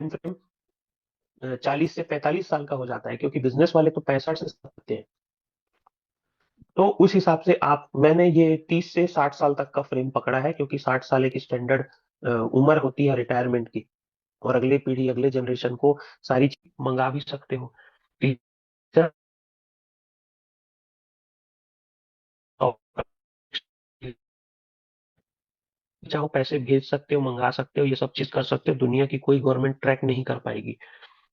Frame 40 से 45 साल का हो जाता है, क्योंकि बिजनेस वाले तो 65 से करते हैं। तो उस हिसाब से आप मैंने ये 30 से 60 साल तक का फ्रेम पकड़ा है, क्योंकि 60 साल एक स्टैंडर्ड उम्र होती है रिटायरमेंट की। और अगली पीढ़ी अगले जनरेशन को सारी चीज मंगा भी सकते हो। टीचर चाहो पैसे भेज सकते हो, मंगा सकते हो, ये सब चीज कर सकते हो, दुनिया की कोई गवर्नमेंट ट्रैक नहीं कर पाएगी।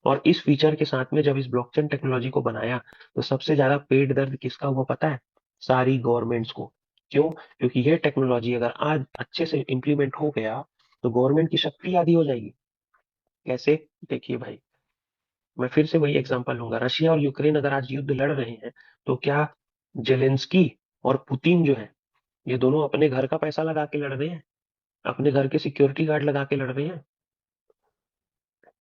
और इस फीचर के साथ में जब इस ब्लॉकचेन टेक्नोलॉजी को बनाया, तो सबसे ज्यादा पेट दर्द किसका हुआ पता है? सारी गवर्नमेंट्स को। क्यों? क्योंकि ये टेक्नोलॉजी अगर आज अच्छे से इम्प्लीमेंट हो गया, तो गवर्नमेंट की शक्ति आधी हो जाएगी। कैसे? देखिए भाई, मैं फिर से वही एग्जांपल लूंगा। रशिया और यूक्रेन अगर आज युद्ध लड़ रहे हैं, तो क्या जेलेंस्की और पुतिन जो है, ये दोनों अपने घर का पैसा लगा के लड़ रहे हैं? अपने घर के सिक्योरिटी गार्ड लगा के लड़ रहे हैं?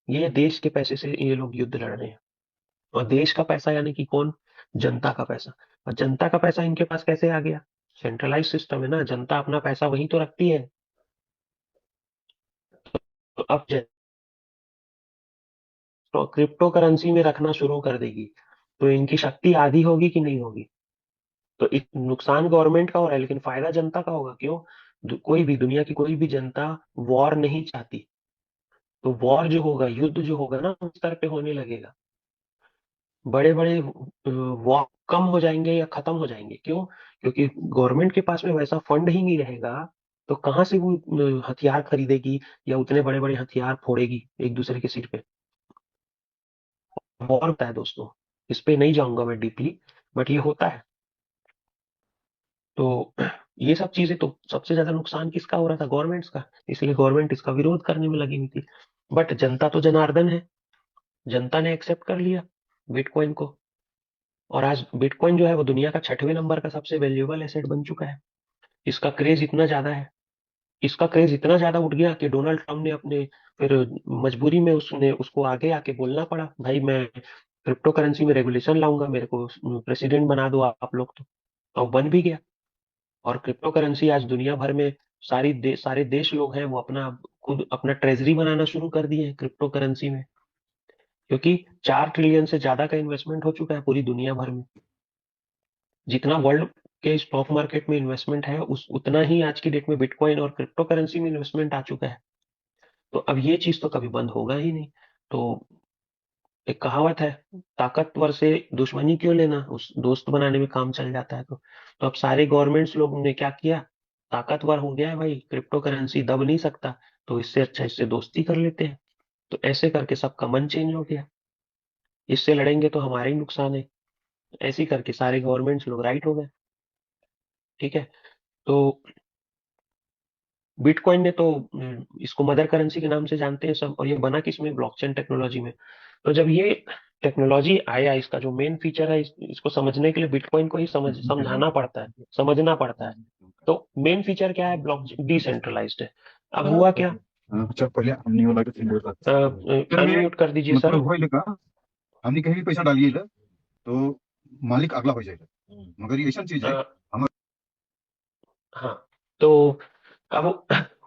ये देश के पैसे से ये लोग युद्ध लड़ रहे हैं। और देश का पैसा यानी कि कौन? जनता का पैसा। और जनता का पैसा इनके पास कैसे आ गया? सेंट्रलाइज सिस्टम है ना, जनता अपना पैसा वहीं तो रखती है। तो अब तो क्रिप्टो करेंसी में रखना शुरू कर देगी, तो इनकी शक्ति आधी होगी कि नहीं होगी? तो नुकसान गवर्नमेंट का हो रहा है, लेकिन फायदा जनता का होगा। क्यों? कोई भी दुनिया की कोई भी जनता वॉर नहीं चाहती। तो वॉर जो होगा, युद्ध जो होगा ना, उस स्तर पे होने लगेगा। बड़े बड़े वॉर कम हो जाएंगे या खत्म हो जाएंगे। क्यों? क्योंकि गवर्नमेंट के पास में वैसा फंड ही नहीं रहेगा। तो कहाँ से वो हथियार खरीदेगी या उतने बड़े बड़े हथियार फोड़ेगी एक दूसरे के सिर पे? वॉर होता है दोस्तों। इस पे नहीं जाऊंगा मैं डीपली, बट ये होता है। तो ये सब चीजें, तो सबसे ज्यादा नुकसान किसका हो रहा था? गवर्नमेंट्स का। इसलिए गवर्नमेंट इसका विरोध करने में लगी हुई थी। बट जनता तो जनार्दन है, जनता ने एक्सेप्ट कर लिया बिटकॉइन को। और आज बिटकॉइन जो है वो दुनिया का 6वें नंबर का सबसे वैल्यूएबल एसेट बन चुका है। इसका क्रेज इतना ज्यादा है, इसका क्रेज इतना ज्यादा उठ गया कि डोनाल्ड ट्रम्प ने अपने फिर मजबूरी में उसने उसको आगे आके बोलना पड़ा, भाई मैं क्रिप्टो करेंसी में रेगुलेशन लाऊंगा, मेरे को प्रेसिडेंट बना दो आप लोग तो। और बन भी गया। और क्रिप्टो करेंसी आज दुनिया भर में सारे देश लोग हैं, वो अपना खुद अपना ट्रेजरी बनाना शुरू कर दिए हैं क्रिप्टो करेंसी में। क्योंकि 4 ट्रिलियन से ज्यादा का इन्वेस्टमेंट हो चुका है पूरी दुनिया भर में। जितना वर्ल्ड के स्टॉक मार्केट में इन्वेस्टमेंट है, उस उतना ही आज की डेट में बिटकॉइन और क्रिप्टो करेंसी में इन्वेस्टमेंट आ चुका है। तो अब ये चीज तो कभी बंद होगा ही नहीं। तो एक कहावत है, ताकतवर से दुश्मनी क्यों लेना, उस दोस्त बनाने में काम चल जाता है। तो अब सारे गवर्नमेंट्स लोग ने क्या किया? ताकतवर हो गया है भाई, क्रिप्टो करेंसी दब नहीं सकता, तो इससे अच्छा इससे दोस्ती कर लेते हैं। तो ऐसे करके सबका मन चेंज हो गया। इससे लड़ेंगे तो हमारे ही नुकसान है। ऐसे ही करके सारे गवर्नमेंट्स लोग राइट हो गए। ठीक है। तो बिटकॉइन ने तो इसको मदर करेंसी के नाम से जानते हैं सब। और ये बना किसमें? ब्लॉकचेन टेक्नोलॉजी में। तो जब ये टेक्नोलॉजी आया, इसका जो मेन फीचर है, इसको समझने के लिए बिटकॉइन को ही समझाना पड़ता है, समझना पड़ता है। तो मेन फीचर क्या है? ब्लॉक डिसेंट्रलाइज्ड है। अब हुआ क्या? अच्छा पहले हमने वाला के सिंबल का फिर मैं अनम्यूट कर दीजिए सर। मतलब वही लिखा हमने कहीं भी पैसा डालिए इधर तो मालिक अगला हो जाएगा मगर ये ऐसा चीज है अ, हम हाँ। तो अब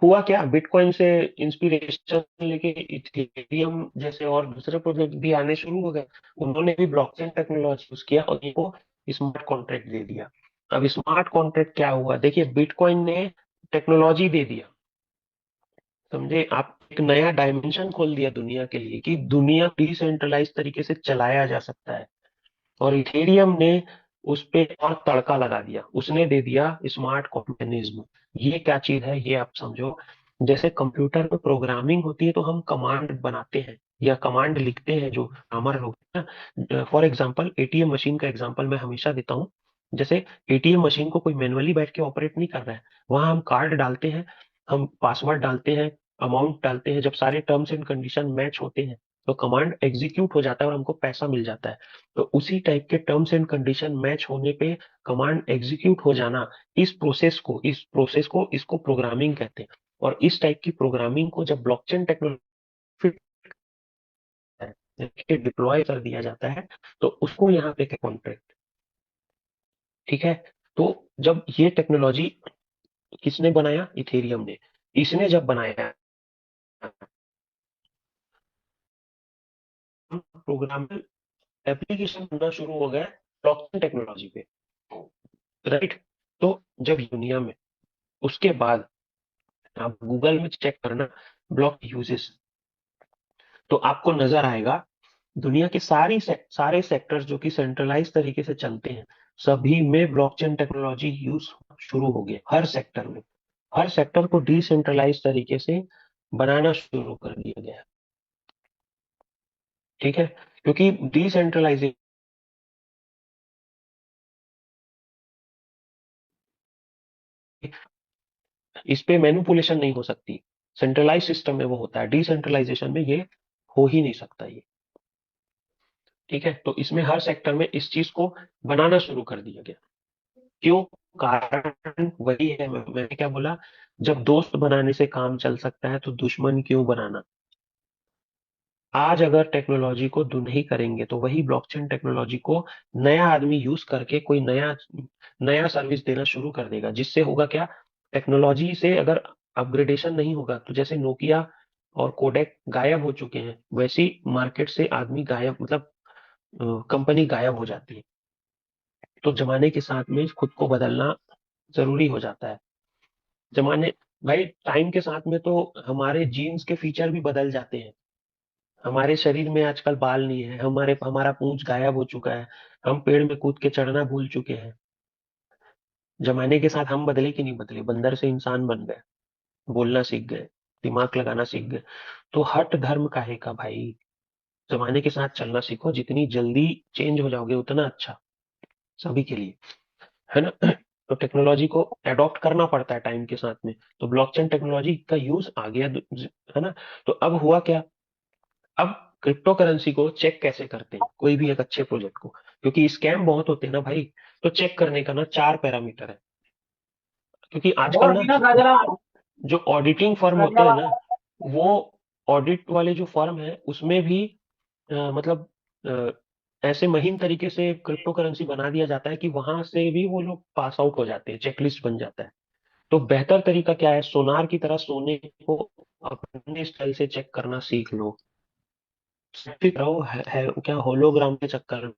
हुआ क्या? बिटकॉइन से इंस्पिरेशन लेके इथेरियम जैसे और दूसरे प्रोजेक्ट भी आने शुरू हो गए। उन्होंने भी ब्लॉकचेन टेक्नोलॉजी यूज किया और इनको स्मार्ट कॉन्ट्रैक्ट दे दिया। अब स्मार्ट कॉन्ट्रैक्ट क्या हुआ? देखिए, बिटकॉइन ने टेक्नोलॉजी दे दिया, समझे आप? एक नया डायमेंशन खोल दिया दुनिया के लिए, कि दुनिया डिसेंट्रलाइज तरीके से चलाया जा सकता है। और इथेरियम ने उस पे और तड़का लगा दिया, उसने दे दिया स्मार्ट मैकेनिज्म। ये क्या चीज है ये आप समझो। जैसे कंप्यूटर में प्रोग्रामिंग होती है, तो हम कमांड बनाते हैं या कमांड लिखते हैं, जो हमारे लोग ना। फॉर एग्जांपल एटीएम मशीन का एग्जांपल मैं हमेशा देता हूँ। जैसे एटीएम मशीन को कोई मैनुअली बैठ के ऑपरेट नहीं कर रहा है, वहां हम कार्ड डालते हैं, हम पासवर्ड डालते हैं, अमाउंट डालते हैं, जब सारे टर्म्स एंड कंडीशन मैच होते हैं, तो कमांड एग्जीक्यूट हो जाता है और हमको पैसा मिल जाता है। तो उसी टाइप के टर्म्स एंड कंडीशन मैच होने पे कमांड एग्जीक्यूट हो जाना, इस प्रोसेस को इसको प्रोग्रामिंग कहते हैं। और इस टाइप की प्रोग्रामिंग को जब ब्लॉकचेन टेक्नोलॉजी डिप्लॉय कर दिया जाता है, तो उसको यहाँ पे कॉन्ट्रैक्ट। ठीक है। तो जब ये टेक्नोलॉजी किसने बनाया? इथेरियम ने। इसने जब बनाया, प्रोग्रामेबल एप्लीकेशन बनना शुरू हो गया ब्लॉकचेन टेक्नोलॉजी पे, राइट। तो जब दुनिया में, उसके बाद आप गूगल में चेक करना ब्लॉक यूजेस, तो आपको नजर आएगा दुनिया के सारे सेक्टर्स जो कि सेंट्रलाइज तरीके से चलते हैं, सभी में ब्लॉकचेन टेक्नोलॉजी यूज शुरू हो गया। हर सेक्टर में, हर सेक्टर को डिसेंट्रलाइज तरीके से बनाना शुरू कर दिया गया है, ठीक है। क्योंकि डिसेंट्रलाइजेशन, इस पे मैनिपुलेशन नहीं हो सकती, सेंट्रलाइज सिस्टम में वो होता है, डिसेंट्रलाइजेशन में ये हो ही नहीं सकता ये, ठीक है। तो इसमें हर सेक्टर में इस चीज को बनाना शुरू कर दिया गया। क्यों? कारण वही है, मैंने क्या बोला, जब दोस्त बनाने से काम चल सकता है तो दुश्मन क्यों बनाना। आज अगर टेक्नोलॉजी को नहीं करेंगे तो वही ब्लॉकचेन टेक्नोलॉजी को नया आदमी यूज करके कोई नया नया सर्विस देना शुरू कर देगा, जिससे होगा क्या, टेक्नोलॉजी से अगर अपग्रेडेशन नहीं होगा तो जैसे नोकिया और कोडेक गायब हो चुके हैं, वैसी मार्केट से आदमी गायब, मतलब कंपनी गायब हो जाती है। तो जमाने के साथ में खुद को बदलना जरूरी हो जाता है। जमाने, भाई टाइम के साथ में तो हमारे जीन्स के फीचर भी बदल जाते हैं। हमारे शरीर में आजकल बाल नहीं है, हमारा पूंछ गायब हो चुका है, हम पेड़ में कूद के चढ़ना भूल चुके हैं। जमाने के साथ हम बदले कि नहीं बदले, बंदर से इंसान बन गए, बोलना सीख गए, दिमाग लगाना सीख गए। तो हट धर्म काहे का भाई, जमाने के साथ चलना सीखो, जितनी जल्दी चेंज हो जाओगे उतना अच्छा सभी के लिए, है ना। तो टेक्नोलॉजी को एडॉप्ट करना पड़ता है टाइम के साथ में, तो ब्लॉकचेन टेक्नोलॉजी का यूज आ गया, है ना। तो अब हुआ क्या, अब क्रिप्टो करेंसी को चेक कैसे करते हैं कोई भी एक अच्छे प्रोजेक्ट को, क्योंकि स्कैम बहुत होते हैं ना भाई। तो चेक करने का ना 4 पैरामीटर है, क्योंकि आजकल ना जो ऑडिटिंग फर्म होते हैं ना, वो ऑडिट वाले जो फर्म है उसमें भी मतलब ऐसे महीन तरीके से क्रिप्टो करेंसी बना दिया जाता है कि वहां से भी वो लोग पास आउट हो जाते हैं, चेकलिस्ट बन जाता है। तो बेहतर तरीका क्या है, सोनार की तरह सोने को अपने स्टाइल से चेक करना सीख लो, फिर रहो है क्या होलोग्राम के चक्कर में,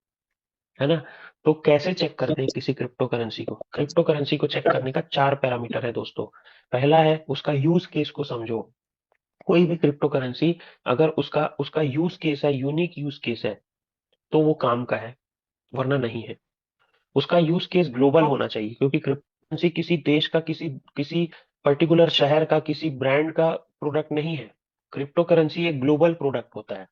है ना। तो कैसे चेक करते हैं किसी क्रिप्टो करेंसी को, क्रिप्टो करेंसी को चेक करने का 4 पैरामीटर है दोस्तों। पहला है उसका यूज केस को समझो। कोई भी क्रिप्टो करेंसी, अगर उसका उसका यूज केस है, यूनिक यूज केस है, तो वो काम का है, वरना नहीं है। उसका यूज केस ग्लोबल होना चाहिए, क्योंकि क्रिप्टो करेंसी किसी देश का, किसी किसी पर्टिकुलर शहर का, किसी ब्रांड का प्रोडक्ट नहीं है। क्रिप्टो करेंसी एक ग्लोबल प्रोडक्ट होता है।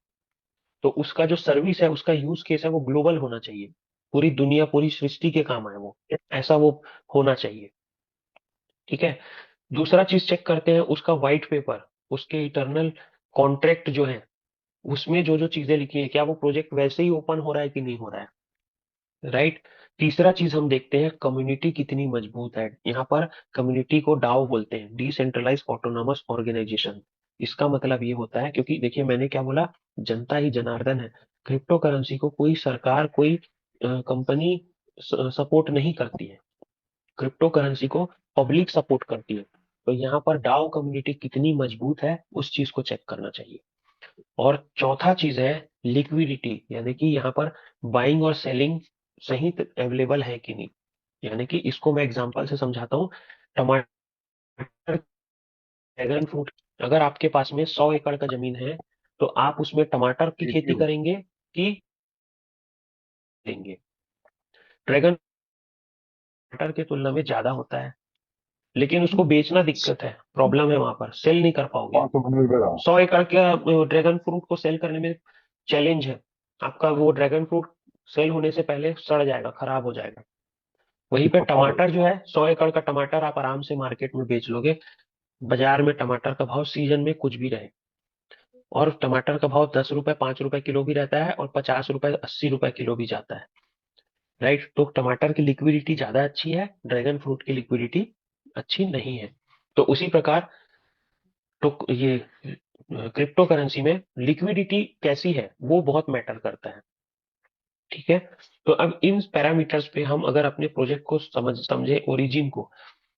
तो उसका जो सर्विस है, उसका यूज केस है, वो ग्लोबल होना चाहिए, पूरी दुनिया, पूरी सृष्टि के काम आए वो, ऐसा वो होना चाहिए, ठीक है। दूसरा चीज चेक करते हैं उसका व्हाइट पेपर, उसके इंटरनल कॉन्ट्रैक्ट जो है, उसमें जो जो चीजें लिखी है, क्या वो प्रोजेक्ट वैसे ही ओपन हो रहा है कि नहीं हो रहा है, राइट। तीसरा चीज हम देखते हैं कम्युनिटी कितनी मजबूत है। यहाँ पर कम्युनिटी को डाओ बोलते हैं, डिसेंट्रलाइज ऑटोनॉमस ऑर्गेनाइजेशन। इसका मतलब ये होता है, क्योंकि देखिए मैंने क्या बोला, जनता ही जनार्दन है। क्रिप्टो करेंसी को कोई सरकार, कोई कंपनी सपोर्ट नहीं करती है, क्रिप्टो करेंसी को पब्लिक सपोर्ट करती है। तो यहाँ पर डाओ कम्युनिटी कितनी मजबूत है, उस चीज को चेक करना चाहिए। और चौथा चीज है लिक्विडिटी, यानी कि यहाँ पर बाइंग और सेलिंग सही अवेलेबल है कि नहीं। यानी कि इसको मैं एग्जांपल से समझाता हूँ। टमाटर, ड्रैगन फ्रूट, अगर आपके पास में 100 एकड़ का जमीन है, तो आप उसमें टमाटर की खेती करेंगे कि देंगे। ड्रैगन टमाटर की तुलना में ज्यादा होता है, लेकिन उसको बेचना दिक्कत है, प्रॉब्लम है, वहां पर सेल नहीं कर पाओगे। 100 एकड़ का ड्रैगन फ्रूट को सेल करने में चैलेंज है, आपका वो ड्रैगन फ्रूट सेल होने से पहले सड़ जाएगा, खराब हो जाएगा। वहीं पे टमाटर जो है, 100 एकड़ का टमाटर आप आराम से मार्केट में बेच लोगे। बाजार में टमाटर का भाव सीजन में कुछ भी रहे, और टमाटर का भाव 10 रुपए 5 रुपए किलो भी रहता है, और 50 रुपए 80 रुपए किलो भी जाता है, राइट। तो टमाटर की लिक्विडिटी ज्यादा अच्छी है, ड्रैगन फ्रूट की लिक्विडिटी अच्छी नहीं है। तो उसी प्रकार, तो ये क्रिप्टो करेंसी में लिक्विडिटी कैसी है वो बहुत मैटर करता है, ठीक है। तो अब इन पैरामीटर्स पे हम अगर अपने प्रोजेक्ट को समझे ओरिजिन को,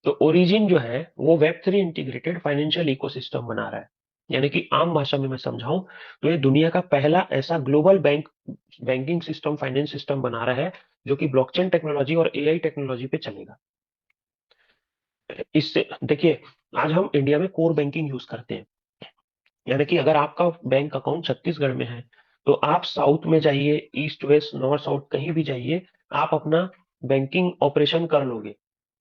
तो ओरिजिन जो है वो वेब 3 इंटीग्रेटेड फाइनेंशियल इकोसिस्टम बना रहा है। यानी कि आम भाषा में मैं समझाऊं तो ये दुनिया का पहला ऐसा global banking system, finance system बना रहा है जो कि ब्लॉकचेन टेक्नोलॉजी और एआई टेक्नोलॉजी पे चलेगा। इससे देखिए, आज हम इंडिया में कोर बैंकिंग यूज करते हैं, यानी कि अगर आपका बैंक अकाउंट छत्तीसगढ़ में है तो आप साउथ में जाइए, ईस्ट वेस्ट नॉर्थ साउथ कहीं भी जाइए, आप अपना बैंकिंग ऑपरेशन कर लोगे,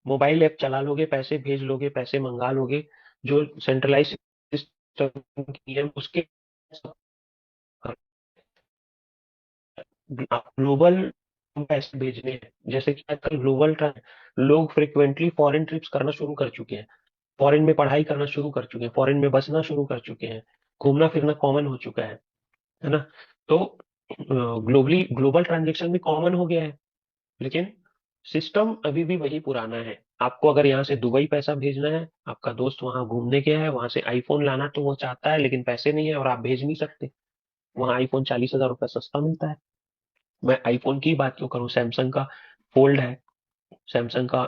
मोबाइल ऐप चला लोगे, पैसे भेज लोगे, पैसे मंगा लोगे, जो सेंट्रलाइज सिस्टम की है उसके ग्लोबल पैसे भेजने हैं। जैसे कि आजकल ग्लोबल लोग फ्रिक्वेंटली फॉरेन ट्रिप्स करना शुरू कर चुके हैं, फॉरेन में पढ़ाई करना शुरू कर चुके हैं, फॉरेन में बसना शुरू कर चुके हैं, घूमना फिरना कॉमन हो चुका है ना। तो ग्लोबली ग्लोबल ट्रांजेक्शन भी कॉमन हो गया है, लेकिन सिस्टम अभी भी वही पुराना है। आपको अगर यहाँ से दुबई पैसा भेजना है, आपका दोस्त वहां घूमने गया है, वहां से आईफोन लाना तो वो चाहता है लेकिन पैसे नहीं है और आप भेज नहीं सकते, वहां आईफोन 40,000 रुपये सस्ता मिलता है। मैं आईफोन की बात क्यों करूं, सैमसंग का फोल्ड है, सैमसंग का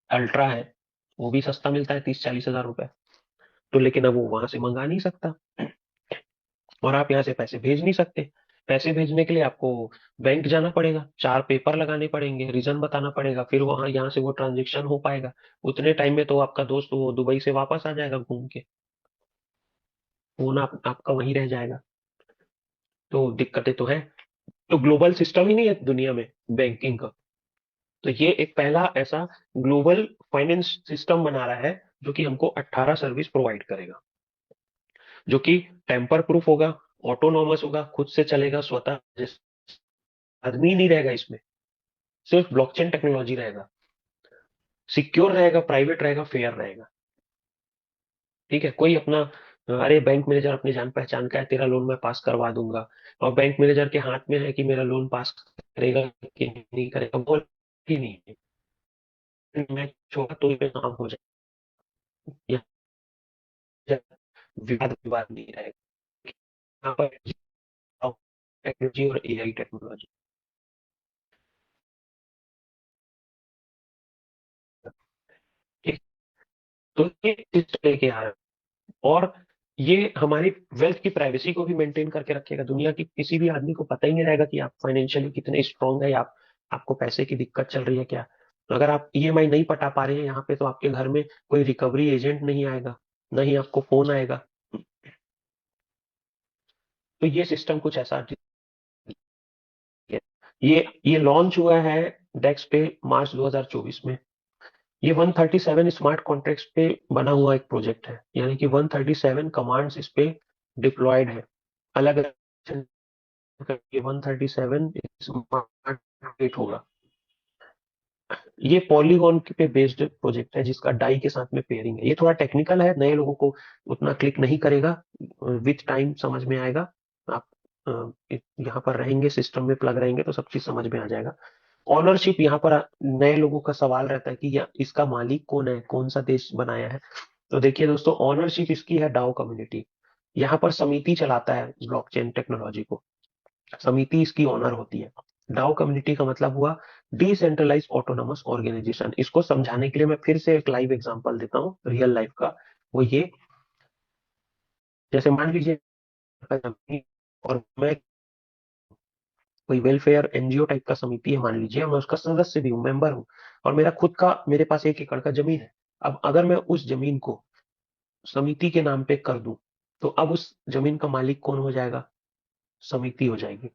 अल्ट्रा है, वो भी सस्ता मिलता है 30-40 हजार रुपए। तो लेकिन अब वो वहां से मंगा नहीं सकता और आप यहाँ से पैसे भेज नहीं सकते। पैसे भेजने के लिए आपको बैंक जाना पड़ेगा, 4 पेपर लगाने पड़ेंगे, रीजन बताना पड़ेगा, फिर वहां यहाँ से वो ट्रांजेक्शन हो पाएगा। उतने टाइम में तो आपका दोस्त वो दुबई से वापस आ जाएगा घूम के, फोन आपका वहीं रह जाएगा। तो दिक्कतें तो है। तो ग्लोबल सिस्टम ही नहीं है दुनिया में बैंकिंग का। तो ये एक पहला ऐसा ग्लोबल फाइनेंस सिस्टम बना रहा है जो कि हमको 18 सर्विस प्रोवाइड करेगा, जो कि टेम्पर प्रूफ होगा, ऑटोनॉमस होगा, खुद से चलेगा स्वतः, आदमी ही नहीं रहेगा इसमें, सिर्फ ब्लॉकचेन टेक्नोलॉजी रहेगा, सिक्योर रहेगा, प्राइवेट रहेगा, फेयर रहेगा। ठीक है, कोई अपना अरे बैंक मैनेजर अपनी जान पहचान का है, तेरा लोन मैं पास करवा दूंगा, और बैंक मैनेजर के हाथ में है कि मेरा लोन पास करेगा कि नहीं करेगा, वो ही नहीं है। मैं छोड़ा तो ये काम हो जाए, या विवाद विवाद नहीं रहेगा यहाँ पर, टेक्नोलॉजी और एआई टेक्नोलॉजी। ठीक, तो ये सिस्टम लेके आ रहा है, और ये हमारी वेल्थ की प्राइवेसी को भी मेंटेन करके रखेगा। दुनिया की किसी भी आदमी को पता ही नहीं रहेगा कि आप फाइनेंशियली कितने स्ट्रांग है, या आपको पैसे की दिक्कत चल रही है क्या। तो अगर आप ईएमआई नहीं पटा पा रहे हैं यहाँ पे, तो आपके घर में कोई रिकवरी एजेंट नहीं आएगा, ना ही आपको फोन आएगा। तो ये सिस्टम कुछ ऐसा है। ये लॉन्च हुआ है डेक्स पे मार्च 2024 में। ये 137 स्मार्ट कॉन्ट्रैक्ट्स पे बना हुआ एक प्रोजेक्ट है, यानी कि 137 कमांड्स इस पे डिप्लॉयड है, अलग अलग करके 137 स्मार्ट कॉन्ट्रैक्ट होगा। ये पॉलीगॉन पे बेस्ड प्रोजेक्ट है जिसका डाई के साथ में पेयरिंग है। ये थोड़ा टेक्निकल है, नए लोगों को उतना क्लिक नहीं करेगा, विथ टाइम समझ में आएगा। आप यहाँ पर रहेंगे, सिस्टम में प्लग रहेंगे तो सब चीज समझ में आ जाएगा। ऑनरशिप यहाँ पर नए लोगों का सवाल रहता है कि इसका मालिक कौन है, कौन सा देश बनाया है। तो देखिए दोस्तों, ऑनरशिप इसकी है डाओ कम्युनिटी। यहाँ पर समिति चलाता है ब्लॉकचेन टेक्नोलॉजी को, समिति इसकी ऑनर होती है। डाओ कम्युनिटी का मतलब हुआ डिसेंट्रलाइज ऑटोनोमस ऑर्गेनाइजेशन। इसको समझाने के लिए मैं फिर से एक लाइव एग्जांपल देता हूँ रियल लाइफ का। वो ये, जैसे मान लीजिए और मैं कोई वेलफेयर एनजीओ टाइप का समिति है मान लीजिए, मैं उसका सदस्य भी हूँ, मेंबर हूँ, और मेरा खुद का, मेरे पास 1 एकड़ का जमीन है। अब अगर मैं उस जमीन को समिति के नाम पे कर दूं, तो अब उस जमीन का मालिक कौन हो जाएगा, समिति हो जाएगी,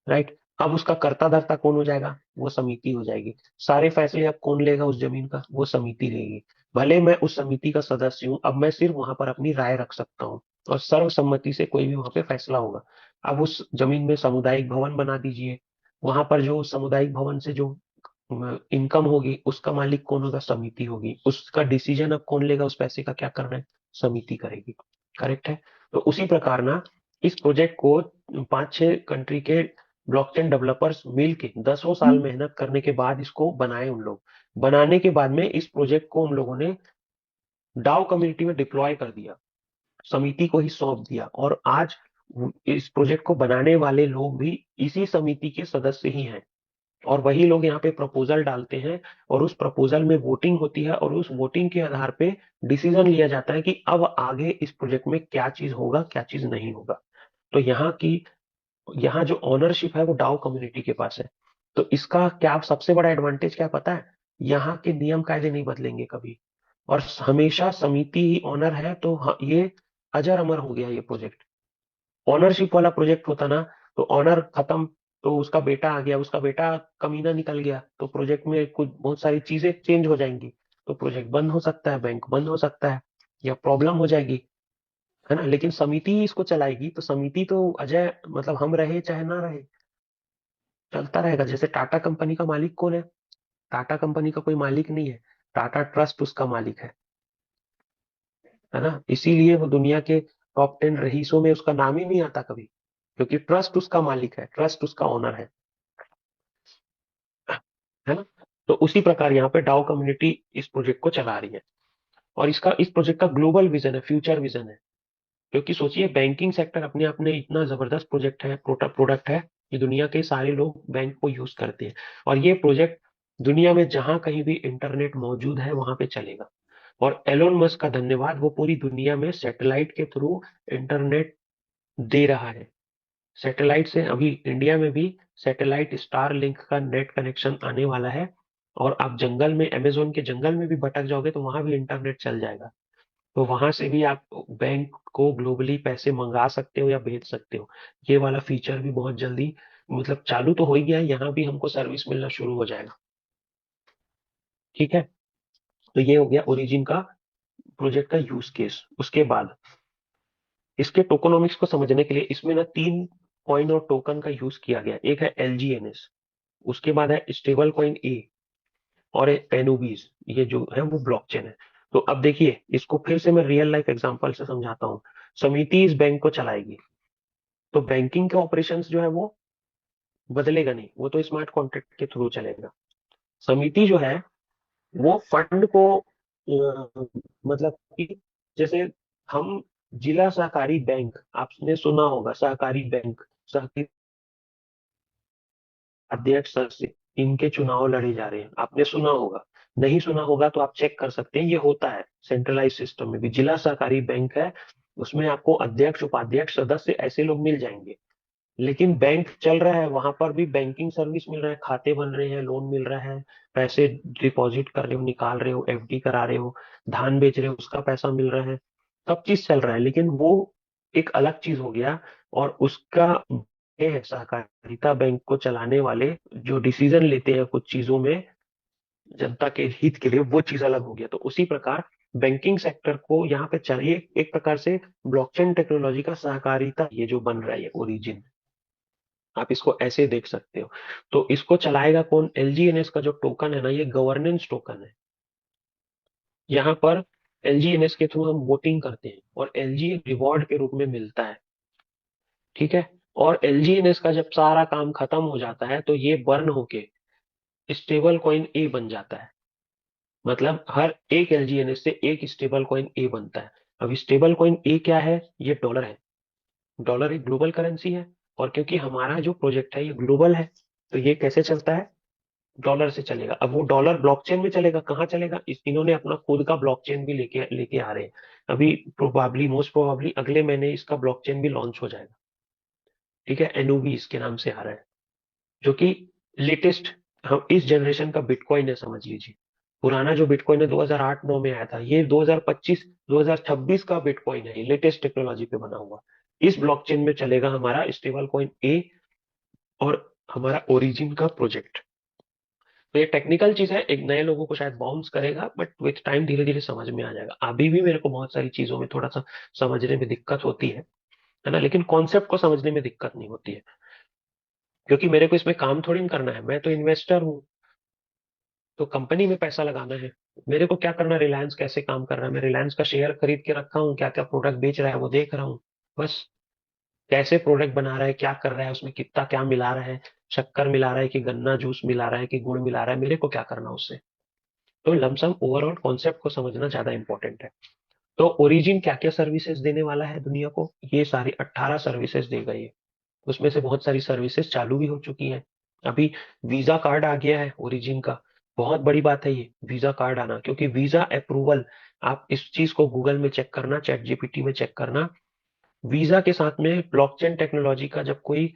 राइट। अब उसका कर्ता धर्ता कौन हो जाएगा, वो समिति हो जाएगी। सारे फैसले अब कौन लेगा उस जमीन का, वो समिति लेगी। भले मैं उस समिति का सदस्य हूँ, अब मैं सिर्फ वहां पर अपनी राय रख सकता हूँ और सर्वसम्मति से कोई भी वहां पे फैसला होगा। अब उस जमीन में सामुदायिक भवन बना दीजिए, वहां पर जो सामुदायिक भवन से जो इनकम होगी उसका मालिक कौन होगा, समिति होगी। उसका डिसीजन अब कौन लेगा, उस पैसे का क्या करना है, समिति करेगी। करेक्ट है। तो उसी प्रकार ना, इस प्रोजेक्ट को 5-6 कंट्री के ब्लॉकचेन डेवलपर्स मिलके 10 साल मेहनत करने के बाद इसको बनाए उन लोग। बनाने के बाद में इस प्रोजेक्ट को उन लोगों ने डाओ कम्युनिटी में डिप्लॉय कर दिया, समिति को ही सौंप दिया, और आज इस प्रोजेक्ट को बनाने वाले लोग भी इसी समिति के सदस्य ही हैं। और वही लोग यहाँ पे प्रपोजल डालते हैं, और उस प्रपोजल में वोटिंग होती है, और उस वोटिंग के आधार पे डिसीजन लिया जाता है कि अब आगे इस प्रोजेक्ट में क्या चीज होगा, क्या चीज नहीं होगा। तो यहाँ जो ओनरशिप है वो डाउ कम्युनिटी के पास है। तो इसका क्या सबसे बड़ा एडवांटेज क्या पता है? यहाँ के नियम कायदे नहीं बदलेंगे कभी, और हमेशा समिति ही ऑनर है। तो ये अजर अमर हो गया ये प्रोजेक्ट। ऑनरशिप वाला प्रोजेक्ट होता ना, तो ऑनर खत्म, तो उसका बेटा आ गया, उसका बेटा कमीना निकल गया, तो प्रोजेक्ट में कुछ बहुत सारी चीजें चेंज हो जाएंगी, तो प्रोजेक्ट बंद हो सकता है, बैंक बंद हो सकता है, या प्रॉब्लम हो जाएगी, है ना। लेकिन समिति ही इसको चलाएगी, तो समिति तो अजय मतलब हम रहे चाहे ना रहे, चलता रहेगा। जैसे टाटा कंपनी का मालिक कौन है? टाटा कंपनी का कोई मालिक नहीं है, टाटा ट्रस्ट उसका मालिक है ना। इसीलिए वो दुनिया के टॉप 10 रईसों में उसका नाम ही नहीं आता कभी, क्योंकि ट्रस्ट उसका मालिक है, ट्रस्ट उसका ओनर है ना। तो उसी प्रकार यहाँ पे डाउ कम्युनिटी इस प्रोजेक्ट को चला रही है, और इस प्रोजेक्ट का ग्लोबल विजन है, फ्यूचर विजन है। क्योंकि सोचिए, बैंकिंग सेक्टर अपने आप में इतना जबरदस्त प्रोजेक्ट है, प्रोडक्ट है कि दुनिया के सारे लोग बैंक को यूज करते हैं, और ये प्रोजेक्ट दुनिया में जहां कहीं भी इंटरनेट मौजूद है वहां पे चलेगा। और एलोन मस्क का धन्यवाद, वो पूरी दुनिया में सैटेलाइट के थ्रू इंटरनेट दे रहा है। सैटेलाइट से अभी इंडिया में भी सैटेलाइट स्टार लिंक का नेट कनेक्शन आने वाला है, और आप जंगल में, अमेजोन के जंगल में भी भटक जाओगे तो वहां भी इंटरनेट चल जाएगा। तो वहां से भी आप बैंक को ग्लोबली पैसे मंगा सकते हो या भेज सकते हो। ये वाला फीचर भी बहुत जल्दी, मतलब चालू तो हो ही गया है, यहाँ भी हमको सर्विस मिलना शुरू हो जाएगा। ठीक है। तो ये हो गया ओरिजिन का प्रोजेक्ट का यूज केस। उसके बाद इसके टोकोनॉमिक्स को समझने के लिए इसमें ना 3 कॉइन और टोकन का यूज किया गया। एक है एलजीएनएस, उसके बाद है स्टेबल कॉइन ए, और एनओबीज, ये जो है वो ब्लॉकचेन है। तो अब देखिए, इसको फिर से मैं रियल लाइफ एग्जांपल से समझाता हूँ। समिति इस बैंक को चलाएगी, तो बैंकिंग के ऑपरेशंस जो है वो बदलेगा नहीं, वो तो स्मार्ट कॉन्ट्रैक्ट के थ्रू चलेगा। समिति जो है वो फंड को मतलब कि, जैसे हम जिला सहकारी बैंक, आपने सुना होगा सहकारी बैंक, सहकारी अध्यक्ष सदस्य, इनके चुनाव लड़े जा रहे हैं, आपने सुना होगा। नहीं सुना होगा तो आप चेक कर सकते हैं, ये होता है सेंट्रलाइज सिस्टम में भी। जिला सहकारी बैंक है, उसमें आपको अध्यक्ष, उपाध्यक्ष, सदस्य ऐसे लोग मिल जाएंगे। लेकिन बैंक चल रहा है, वहां पर भी बैंकिंग सर्विस मिल रहा है, खाते बन रहे हैं, लोन मिल रहा है, पैसे डिपॉजिट कर रहे हो, निकाल रहे हो, एफडी करा रहे हो, धान बेच रहे हो, उसका पैसा मिल रहा है, सब चीज चल रहा है। लेकिन वो एक अलग चीज हो गया, और उसका ये है, सहकारिता बैंक को चलाने वाले जो डिसीजन लेते हैं कुछ चीजों में जनता के हित के लिए, वो चीज अलग हो गया। तो उसी प्रकार बैंकिंग सेक्टर को यहाँ पे चाहिए एक प्रकार से ब्लॉकचेन टेक्नोलॉजी का सहकारिता, ये जो बन रहा है, ये ओरिजिन, आप इसको ऐसे देख सकते हो। तो इसको चलाएगा कौन? एलजीएनएस का जो टोकन है ना, ये गवर्नेंस टोकन है। यहाँ पर एलजीएनएस के थ्रू हम वोटिंग करते हैं, और एलजी रिवॉर्ड के रूप में मिलता है। ठीक है। और एलजीएनएस का जब सारा काम खत्म हो जाता है, तो ये बर्न होके स्टेबल कॉइन ए बन जाता है। मतलब हर एक एलजीएनएस से एक स्टेबल कॉइन ए बनता है। अब स्टेबल कॉइन ए क्या है? ये डॉलर है। डॉलर एक ग्लोबल करेंसी है, और क्योंकि हमारा जो प्रोजेक्ट है ये ग्लोबल है, तो ये कैसे चलता है? डॉलर से चलेगा। अब वो डॉलर ब्लॉकचेन में चलेगा, कहाँ चलेगा? इन्होंने अपना खुद का ब्लॉकचेन भी लेके लेके आ रहे हैं। अभी प्रोबाबली, मोस्ट प्रोबाबली अगले महीने इसका ब्लॉकचेन भी लॉन्च हो जाएगा। ठीक है, एनओबी इसके नाम से आ रहा है, जो कि लेटेस्ट, हम इस जनरेशन का बिटकॉइन है समझ लीजिए। पुराना जो बिटकॉइन है 2008-9 में आया था, ये 2025 2026 का बिटकॉइन है, ये लेटेस्ट टेक्नोलॉजी पे बना हुआ। इस ब्लॉकचेन में चलेगा हमारा स्टेबल कॉइन ए, और हमारा ओरिजिन का प्रोजेक्ट। तो ये टेक्निकल चीज है, एक नए लोगों को शायद बाउंस करेगा, बट विथ टाइम धीरे धीरे समझ में आ जाएगा। अभी भी मेरे को बहुत सारी चीजों में थोड़ा सा समझने में दिक्कत होती है ना, लेकिन कॉन्सेप्ट को समझने में दिक्कत नहीं होती है, क्योंकि मेरे को इसमें काम थोड़ी ना करना है, मैं तो इन्वेस्टर हूँ, तो कंपनी में पैसा लगाना है। मेरे को क्या करना, रिलायंस कैसे काम कर रहा है, मैं रिलायंस का शेयर खरीद के रखा हूँ, क्या क्या प्रोडक्ट बेच रहा है वो देख रहा हूँ, बस। कैसे प्रोडक्ट बना रहा है, क्या कर रहा है, उसमें कितना क्या मिला रहा है, शक्कर मिला रहा है कि गन्ना जूस मिला रहा है कि गुड़ मिला रहा है, मेरे को क्या करना उससे। तो लमसम ओवरऑल कॉन्सेप्ट को समझना ज्यादा इंपॉर्टेंट है। तो ओरिजिन क्या क्या सर्विसेज देने वाला है दुनिया को? ये सारी 18 सर्विसेज देगा ये। उसमें से बहुत सारी सर्विसेज चालू भी हो चुकी हैं, अभी वीजा कार्ड आ गया है ओरिजिन का, बहुत बड़ी बात है ये वीजा कार्ड आना, क्योंकि वीजा अप्रूवल, आप इस चीज को गूगल में चेक करना, चैट जीपीटी में चेक करना, वीजा के साथ में ब्लॉकचेन टेक्नोलॉजी का जब कोई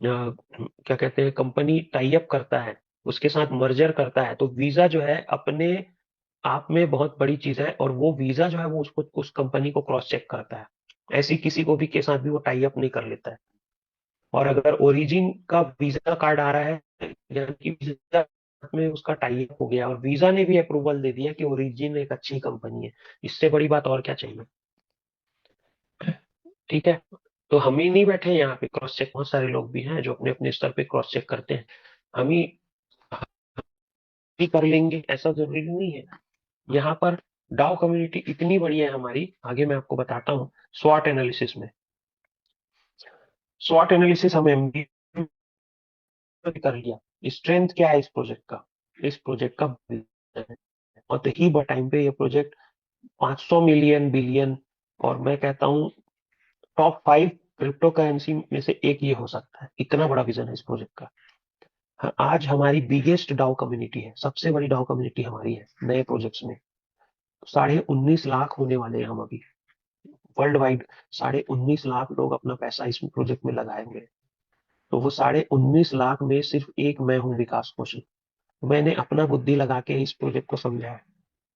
क्या कहते हैं कंपनी टाई अप करता है, उसके साथ मर्जर करता है, तो वीजा जो है अपने आप में बहुत बड़ी चीज है, और वो वीजा जो है वो उसको उस कंपनी को क्रॉस चेक करता है, ऐसी किसी को भी के साथ भी वो टाई अप नहीं कर लेता है। और अगर ओरिजिन का वीजा कार्ड आ रहा है, यानी कि वीजा में उसका टाई अप हो गया और वीजा ने भी अप्रूवल दे दिया कि ओरिजिन एक अच्छी कंपनी है, इससे बड़ी बात और क्या चाहिए। ठीक है, तो हम ही नहीं बैठे यहाँ पे क्रॉस चेक, बहुत सारे लोग भी हैं जो अपने अपने स्तर पे क्रॉस चेक करते हैं, हम ही कर लेंगे ऐसा जरूरी नहीं है। यहाँ पर डाउ कम्युनिटी इतनी बड़ी है हमारी, आगे मैं आपको बताता हूँ। स्वॉट एनालिसिस में, स्वॉट एनालिसिस हम एमबीए कर लिया, स्ट्रेंथ क्या है इस प्रोजेक्ट का, इस प्रोजेक्ट का vision है। और ही टाइम पे ये प्रोजेक्ट 500 मिलियन बिलियन, और मैं कहता हूँ टॉप 5 क्रिप्टो करेंसी में से एक ये हो सकता है, इतना बड़ा विजन है इस प्रोजेक्ट का। हाँ, आज हमारी बिगेस्ट डाउ कम्युनिटी है, सबसे बड़ी डाउ कम्युनिटी हमारी है नए प्रोजेक्ट्स में। 19.5 लाख होने वाले हैं हम अभी वर्ल्ड वाइड, 19.5 लाख लोग अपना पैसा इस प्रोजेक्ट में लगाए हुए हैं। तो वो 19.5 लाख में सिर्फ एक मैं हूँ, विकास कौशिक। मैंने अपना बुद्धि लगा के इस प्रोजेक्ट को समझा है।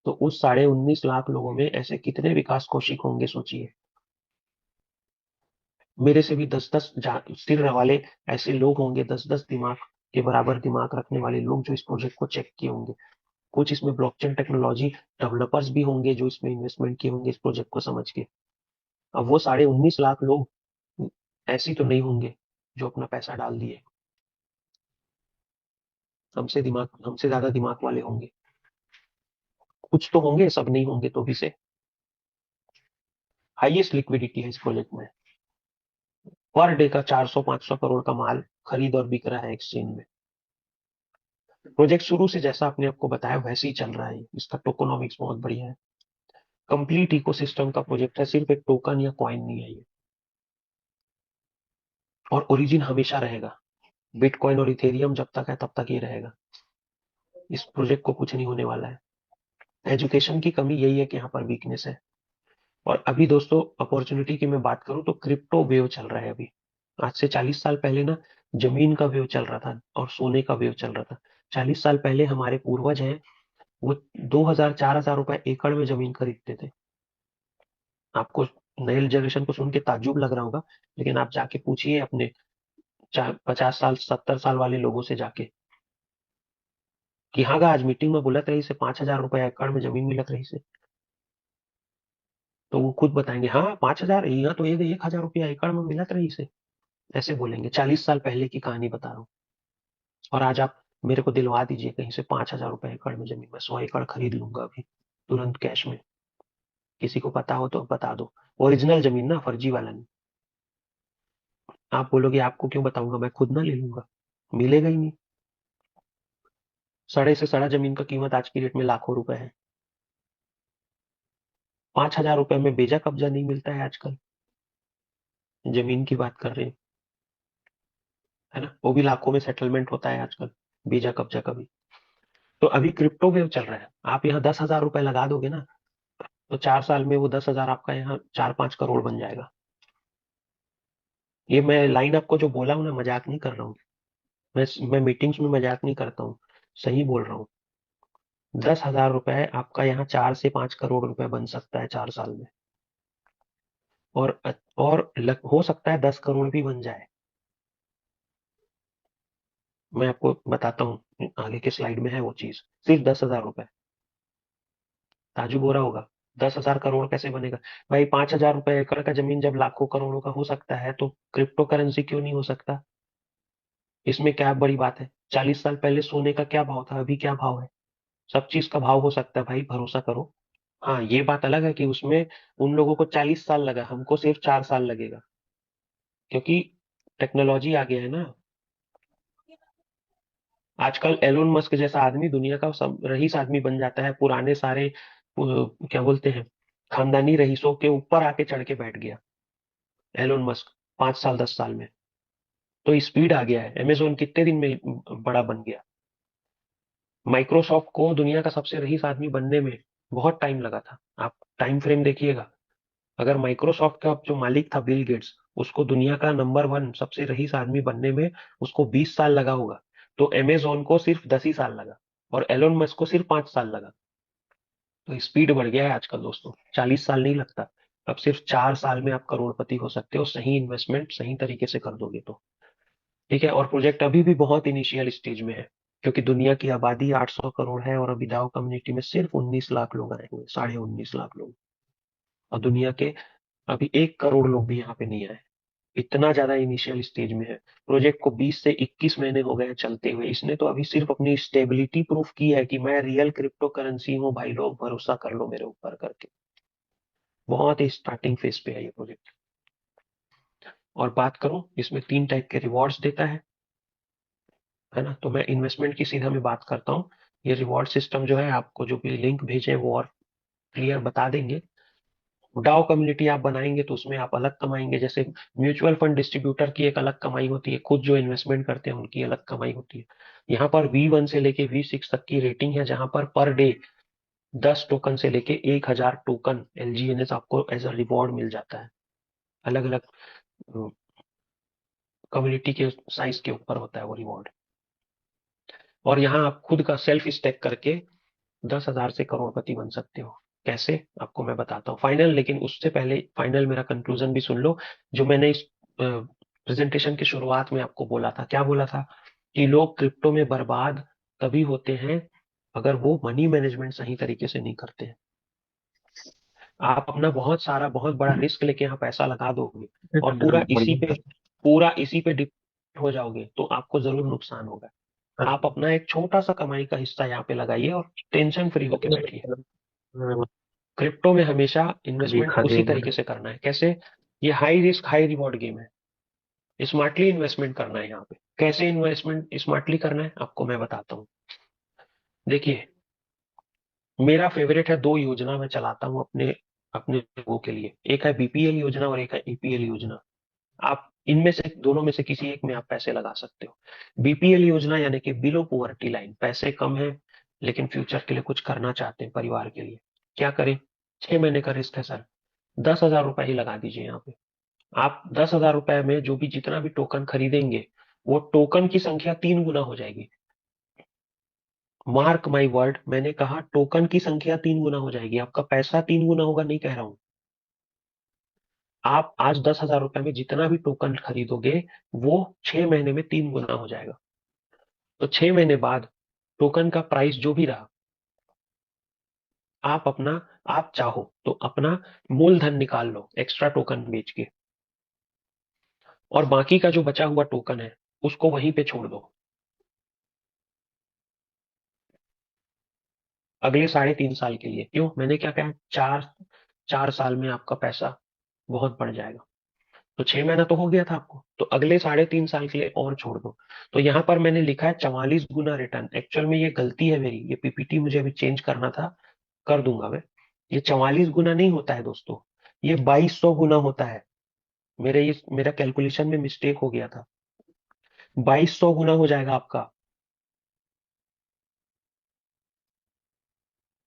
तो उस 19.5 लाख लोगों में ऐसे कितने विकास कौशिक होंगे सोचिए। मेरे से भी 10-10 सिर वाले ऐसे लोग होंगे, 10-10 दिमाग के बराबर दिमाग रखने वाले लोग जो इस प्रोजेक्ट को चेक किए होंगे। कुछ इसमें ब्लॉकचेन टेक्नोलॉजी डेवलपर्स भी होंगे जो इसमें इन्वेस्टमेंट किए होंगे इस प्रोजेक्ट को समझ के। अब वो 19.5 लाख लोग ऐसे तो नहीं होंगे जो अपना पैसा डाल दिए, हमसे ज्यादा दिमाग वाले होंगे। कुछ तो होंगे, सब नहीं होंगे तो भी से। हाईएस्ट लिक्विडिटी है इस प्रोजेक्ट में, पर डे का 400-500 करोड़ का माल खरीद और बिक रहा है एक्सचेंज में। प्रोजेक्ट शुरू से जैसा आपने आपको बताया वैसे ही चल रहा है, इसका टोकोनॉमिक्स बहुत बढ़िया है, कंप्लीट इकोसिस्टम का प्रोजेक्ट है, सिर्फ एक टोकन या कॉइन नहीं है ये। और ओरिजिन हमेशा रहेगा, बिटकॉइन और इथेरियम जब तक है तब तक ये रहेगा, इस प्रोजेक्ट को कुछ नहीं होने वाला है। एजुकेशन की कमी यही है कि यहाँ पर वीकनेस है। और अभी दोस्तों अपॉर्चुनिटी की मैं बात करूं तो क्रिप्टो वेव चल रहा है अभी। आज से 40 साल पहले ना जमीन का वेव चल रहा था और सोने का वेव चल रहा था। 40 साल पहले हमारे पूर्वज हैं, वो 2,000-4,000 रुपए एकड़ में जमीन खरीदते थे। आपको नए जनरेशन को सुन के ताज्जुब लग रहा होगा, लेकिन आप जाके पूछिए अपने 50 साल 70 साल वाले लोगों से जाके कि हाँ आज मीटिंग में बोलत रही से 5,000 रुपए एकड़ में जमीन मिलत रही से, तो वो खुद बताएंगे हाँ 5,000, यहाँ तो 1,000 रुपया एकड़ में मिलत रही से, ऐसे बोलेंगे। 40 साल पहले की कहानी बता रहा हूँ। और आज आप मेरे को दिलवा दीजिए कहीं से 5,000 रुपए एकड़ में जमीन, मैं 100 एकड़ खरीद लूंगा अभी तुरंत कैश में। किसी को पता हो तो बता दो, ओरिजिनल जमीन ना, फर्जी वाला नहीं। आप बोलोगे आपको क्यों बताऊंगा, मैं खुद ना ले लूंगा, मिलेगा ही नहीं। सड़े से सड़ा जमीन का कीमत आज की डेट में लाखों रुपए है। 5,000 रुपए में बेजा कब्जा नहीं मिलता है आजकल, जमीन की बात कर रहे हैं, है ना, वो भी लाखों में सेटलमेंट होता है आजकल, बेजा कब्जा का भी। तो अभी क्रिप्टो वेव चल रहा है, आप यहाँ 10,000 रुपए लगा दोगे ना, तो 4 साल में वो 10,000 आपका यहाँ 4-5 करोड़ बन जाएगा। ये मैं लाइन आपको जो बोला हूँ ना, मजाक नहीं कर रहा हूँ। मैं मीटिंग्स में मजाक नहीं करता हूँ, सही बोल रहा हूँ। 10,000 रुपए आपका यहाँ 4 से 5 करोड़ रुपए बन सकता है 4 साल में। और हो सकता है 10 करोड़ भी बन जाए। मैं आपको बताता हूँ, आगे के स्लाइड में है वो चीज, सिर्फ 10,000 रुपए। ताजुब हो रहा होगा, 10,000 करोड़ कैसे बनेगा। भाई 5,000 रुपए एकड़ का जमीन जब लाखों करोड़ों का हो सकता है, तो क्रिप्टो करेंसी क्यों नहीं हो सकता। इसमें क्या बड़ी बात है। 40 साल पहले सोने का क्या भाव था, अभी क्या भाव है। सब चीज का भाव हो सकता है भाई, भरोसा करो। हाँ ये बात अलग है कि उसमें उन लोगों को 40 साल लगा, हमको सिर्फ 4 साल लगेगा, क्योंकि टेक्नोलॉजी आ गया है ना। आजकल एलोन मस्क जैसा आदमी दुनिया का सब रईस आदमी बन जाता है, पुराने सारे क्या बोलते हैं खानदानी रईसों के ऊपर आके चढ़ के बैठ गया एलोन मस्क, 5 साल 10 साल में। तो स्पीड आ गया है। अमेजोन कितने दिन में बड़ा बन गया। माइक्रोसॉफ्ट को दुनिया का सबसे रईस आदमी बनने में बहुत टाइम लगा था। आप टाइम फ्रेम देखिएगा। अगर माइक्रोसॉफ्ट का जो मालिक था बिल गेट्स, उसको दुनिया का नंबर 1 सबसे रईस आदमी बनने में उसको 20 साल लगा होगा, तो अमेजोन को सिर्फ 10 ही साल लगा, और एलोन मस्क को सिर्फ 5 साल लगा। तो स्पीड बढ़ गया है आजकल दोस्तों, 40 साल नहीं लगता। अब सिर्फ 4 साल में आप करोड़पति हो सकते हो, सही इन्वेस्टमेंट सही तरीके से कर दोगे तो। ठीक है, और प्रोजेक्ट अभी भी बहुत इनिशियल स्टेज में है, क्योंकि दुनिया की आबादी 800 करोड़ है, और अभी दाओ कम्युनिटी में सिर्फ 19 लाख लोग आए हुए, 19.5 लाख लोग। और दुनिया के अभी 1 करोड़ लोग भी यहाँ पे नहीं आए। इतना ज्यादा इनिशियल स्टेज में है। प्रोजेक्ट को 20 से 21 महीने हो गए चलते हुए। इसने तो अभी सिर्फ अपनी स्टेबिलिटी प्रूफ की है कि मैं रियल क्रिप्टो करेंसी हूँ भाई, लोग भरोसा कर लो मेरे ऊपर करके। बहुत ही स्टार्टिंग फेज पे है ये प्रोजेक्ट। और बात करूं, इसमें 3 टाइप के रिवॉर्ड्स देता है ना। तो मैं इन्वेस्टमेंट की सीधा में बात करता हूँ। ये रिवॉर्ड सिस्टम जो है, आपको जो भी लिंक भेजे वो और क्लियर बता देंगे। डाओ कम्युनिटी आप बनाएंगे तो उसमें आप अलग कमाएंगे। जैसे म्यूचुअल फंड डिस्ट्रीब्यूटर की एक अलग कमाई होती है, खुद जो इन्वेस्टमेंट करते हैं उनकी अलग कमाई होती है। यहाँ पर V1 से लेके V6 तक की रेटिंग है, जहां पर डे 10 टोकन से लेके 1000 टोकन LGNS आपको एज अ रिवॉर्ड मिल जाता है। अलग अलग कम्युनिटी के साइज के ऊपर होता है वो रिवॉर्ड। और यहाँ आप खुद का सेल्फ स्टेक करके 10,000 से करोड़पति बन सकते हो। कैसे, आपको मैं बताता हूँ फाइनल। लेकिन उससे पहले फाइनल मेरा कंक्लूजन भी सुन लो। जो मैंने इस प्रेजेंटेशन की शुरुआत में आपको बोला था, क्या बोला था, कि लोग क्रिप्टो में बर्बाद तभी होते हैं अगर वो मनी मैनेजमेंट सही तरीके से नहीं करते हैं। आप अपना बहुत सारा बहुत बड़ा रिस्क लेके यहाँ पैसा लगा दोगे और पूरा इसी पे डिपेंड हो जाओगे, तो आपको जरूर नुकसान होगा। आप अपना एक छोटा सा कमाई का हिस्सा यहाँ पे लगाइए और टेंशन फ्री होके बैठिए। क्रिप्टो में हमेशा इन्वेस्टमेंट उसी तरीके से करना है। कैसे, ये high risk high reward game है। स्मार्टली इन्वेस्टमेंट करना है यहाँ पे। कैसे इन्वेस्टमेंट स्मार्टली करना है आपको मैं बताता हूँ। देखिए, मेरा फेवरेट है 2 योजना मैं चलाता हूँ अपने अपने लोगों के लिए। एक है BPL योजना और एक है APL योजना। आप इनमें से दोनों में से किसी एक में आप पैसे लगा सकते हो। BPL योजना यानी कि बिलो पुअर्टी लाइन, पैसे कम है लेकिन फ्यूचर के लिए कुछ करना चाहते हैं परिवार के लिए। क्या करें, 6 महीने का रिस्क है सर, 10,000 रुपए ही लगा दीजिए यहाँ पे। आप 10,000 रुपए में जो भी जितना भी टोकन खरीदेंगे, वो टोकन की संख्या 3 गुना हो जाएगी। मार्क माई वर्ड, मैंने कहा टोकन की संख्या 3 गुना हो जाएगी। आपका पैसा 3 गुना होगा नहीं कह रहा हूं। आप आज 10,000 रुपए में जितना भी टोकन खरीदोगे, वो 6 महीने में 3 गुना हो जाएगा। तो 6 महीने बाद टोकन का प्राइस जो भी रहा, आप अपना आप चाहो तो अपना मूलधन निकाल लो एक्स्ट्रा टोकन बेच के, और बाकी का जो बचा हुआ टोकन है उसको वहीं पे छोड़ दो। अगले 3.5 साल के लिए। क्यों, मैंने क्या कहा, 4 साल में आपका पैसा बहुत बढ़ जाएगा। तो 6 महीना तो हो गया था आपको, तो अगले 3.5 साल के लिए और छोड़ दो। तो यहाँ पर मैंने लिखा है 44 गुना रिटर्न। एक्चुअल में ये गलती है मेरी, ये PPT मुझे अभी चेंज करना था, कर दूंगा मैं। ये 44 गुना नहीं होता है दोस्तों, ये 2200 गुना होता है। मेरा कैलकुलेशन में मिस्टेक हो गया था। 2200 गुना हो जाएगा आपका।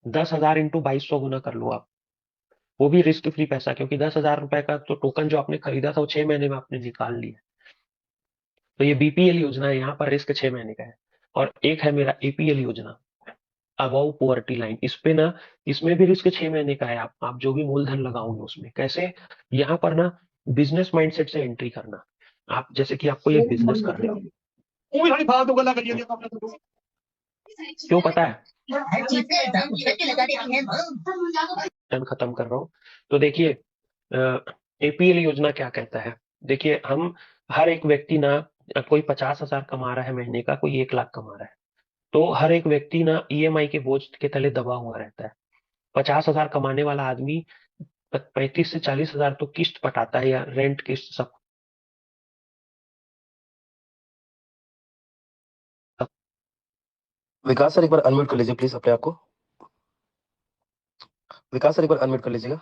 10,000 इंटू 2200 गुना कर लो आप। वो भी रिस्क फ्री पैसा, क्योंकि 10,000 रुपए का तो टोकन जो आपने खरीदा था वो 6 महीने में आपने निकाल लिया। तो ये BPL योजना है, यहाँ पर रिस्क 6 महीने का है। और एक है मेरा APL योजना, अबव पोवर्टी लाइन। इस पे ना, इसमें भी रिस्क 6 महीने का है। आप जो भी मूलधन लगाओगे उसमें। कैसे, यहाँ पर ना बिजनेस माइंडसेट से एंट्री करना। आप जैसे कि आपको ये बिजनेस करना है, क्यों पता है, टर्न खत्म कर रहा हूँ। तो देखिए, APL योजना क्या कहता है। देखिए, हम हर एक व्यक्ति ना, कोई 50,000 कमा रहा है महीने का, कोई 1 लाख कमा रहा है, तो हर एक व्यक्ति ना EMI के बोझ के तले दबा हुआ रहता है। 50,000 कमाने वाला आदमी 35 से 40,000 तो किस्त पटाता है, या रेंट किस्त सब। विकास सर एक बार अनम्यूट कर लीजिए प्लीज अपने आप को। विकास सर एक बार अनम्यूट कर लीजिएगा।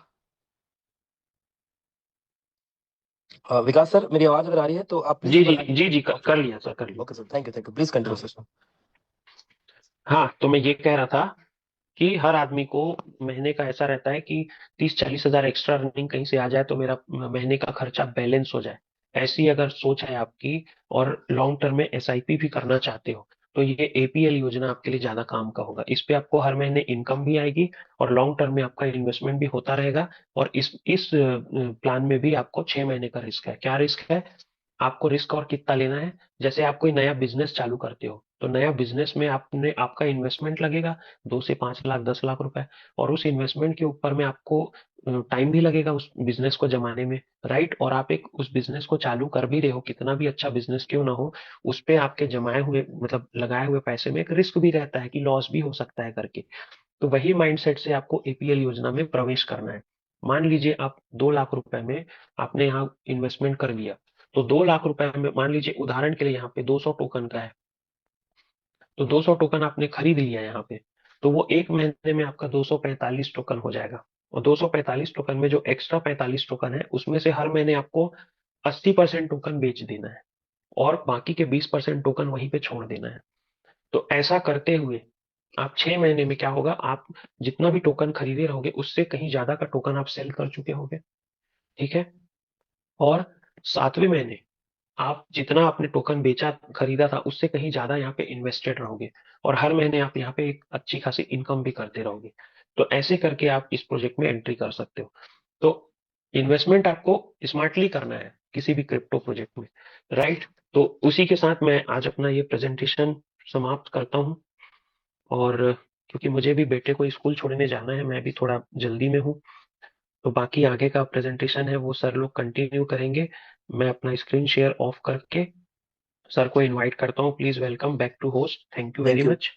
विकास सर, मेरी आवाज अगर आ रही है तो आप जी प्लीज। जी जी जी, कर लिया सर, कर लिया। Okay sir, thank you, please continue हाँ सर। हाँ, तो मैं ये कह रहा था कि हर आदमी को महीने का ऐसा रहता है कि 30-40 हजार एक्स्ट्रा अर्निंग कहीं से आ जाए तो मेरा महीने का खर्चा बैलेंस हो जाए। ऐसी अगर सोच है आपकी और लॉन्ग टर्म में एसआईपी भी करना चाहते हो, तो ये एपीएल योजना आपके लिए ज्यादा काम का होगा। इस पे आपको हर महीने इनकम भी आएगी और लॉन्ग टर्म में आपका इन्वेस्टमेंट भी होता रहेगा। और इस प्लान में भी आपको 6 महीने का रिस्क है। क्या रिस्क है? आपको रिस्क और कितना लेना है? जैसे आप कोई नया बिजनेस चालू करते हो तो नया बिजनेस में आपने आपका इन्वेस्टमेंट लगेगा 2 से 5 लाख 10 लाख रुपए। और उस इन्वेस्टमेंट के ऊपर में आपको टाइम भी लगेगा उस बिजनेस को जमाने में, राइट। और आप एक उस बिजनेस को चालू कर भी रहे हो, कितना भी अच्छा बिजनेस क्यों ना हो, उस पे आपके जमाए हुए मतलब लगाए हुए पैसे में एक रिस्क भी रहता है कि लॉस भी हो सकता है करके। तो वही माइंडसेट से आपको एपीएल योजना में प्रवेश करना है। मान लीजिए आप 2 लाख रुपए में आपने यहाँ इन्वेस्टमेंट कर लिया, तो 2 लाख रुपए में मान लीजिए उदाहरण के लिए यहाँ पे 200 टोकन का है, तो 200 टोकन आपने खरीद लिया यहाँ पे, तो वो एक महीने में आपका 245 टोकन हो जाएगा। और 245 टोकन में जो एक्स्ट्रा 45 टोकन है उसमें से हर महीने आपको 80% टोकन बेच देना है और बाकी के 20% टोकन वहीं पे छोड़ देना है। तो ऐसा करते हुए आप 6 महीने में क्या होगा, आप जितना भी टोकन खरीदे रहोगे उससे कहीं ज्यादा का टोकन आप सेल कर चुके होगे। ठीक है। और 7वें महीने आप जितना आपने टोकन बेचा खरीदा था उससे कहीं ज्यादा यहाँ पे इन्वेस्टेड रहोगे और हर महीने आप यहाँ पे एक अच्छी खासी इनकम भी करते रहोगे। तो ऐसे करके आप इस प्रोजेक्ट में एंट्री कर सकते हो। तो इन्वेस्टमेंट आपको स्मार्टली करना है किसी भी क्रिप्टो प्रोजेक्ट में, राइट। तो उसी के साथ मैं आज अपना ये प्रेजेंटेशन समाप्त करता हूँ। और क्योंकि मुझे भी बेटे को स्कूल छोड़ने जाना है, मैं भी थोड़ा जल्दी में हूँ, तो बाकी आगे का प्रेजेंटेशन है वो सर लोग कंटिन्यू करेंगे। मैं अपना स्क्रीन शेयर ऑफ करके सर को इनवाइट करता हूँ। Please welcome back to host. Thank you very thank you. Much.